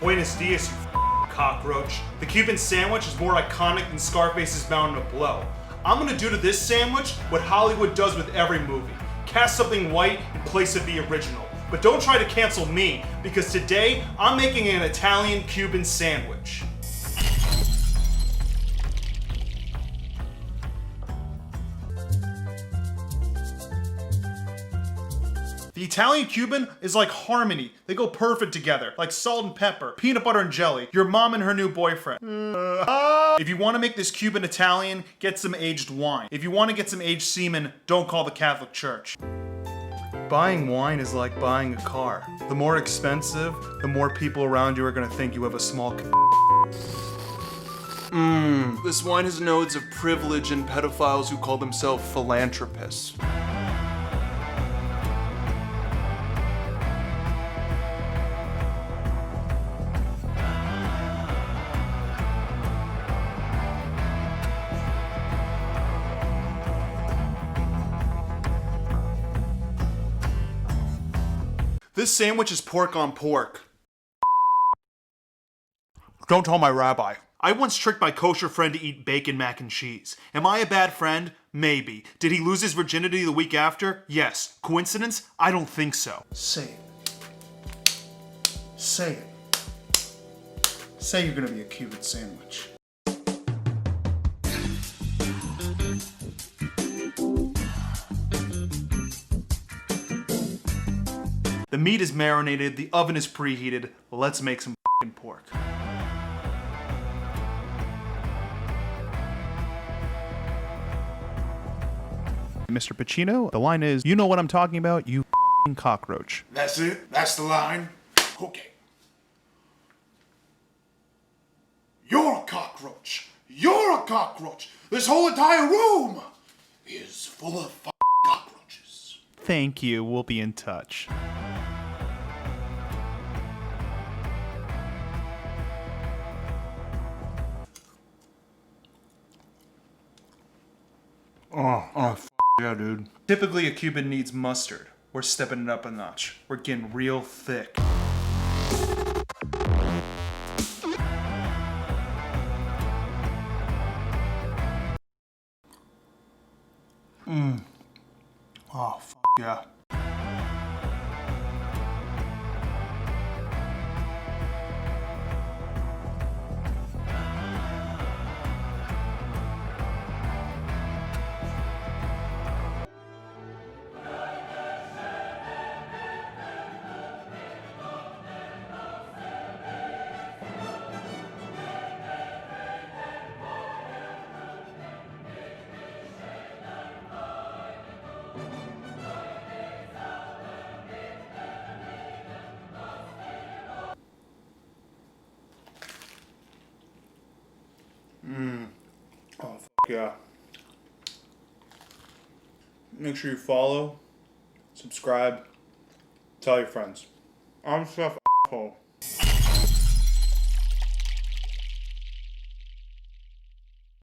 Buenos dias, you cockroach. The Cuban sandwich is more iconic than Scarface's Mountain of Blow. I'm gonna do to this sandwich what Hollywood does with every movie. Cast something white in place of the original. But don't try to cancel me, because today I'm making an Italian Cuban sandwich. The Italian Cuban is like harmony. They go perfect together, like salt and pepper, peanut butter and jelly, your mom and her new boyfriend. If you want to make this Cuban Italian, get some aged wine. If you want to get some aged semen, don't call the Catholic Church. Buying wine is like buying a car. The more expensive, the more people around you are gonna think you have a small This wine has nodes of privilege and pedophiles who call themselves philanthropists. This sandwich is pork on pork. Don't tell my rabbi. I once tricked my kosher friend to eat bacon mac and cheese. Am I a bad friend? Maybe. Did he lose his virginity the week after? Yes. Coincidence? I don't think so. Say it. Say it. Say you're gonna be a Cuban sandwich. The meat is marinated, the oven is preheated. Let's make some f***ing pork. Mr. Pacino, the line is, you know what I'm talking about, you f***ing cockroach. That's it? That's the line? Okay. You're a cockroach. You're a cockroach. This whole entire room is full of f***ing cockroaches. Thank you, we'll be in touch. Oh, yeah, dude. Typically, a Cuban needs mustard. We're stepping it up a notch. We're getting real thick. Oh, yeah. Oh, yeah. Make sure you follow, subscribe, tell your friends. I'm Chef Ahole.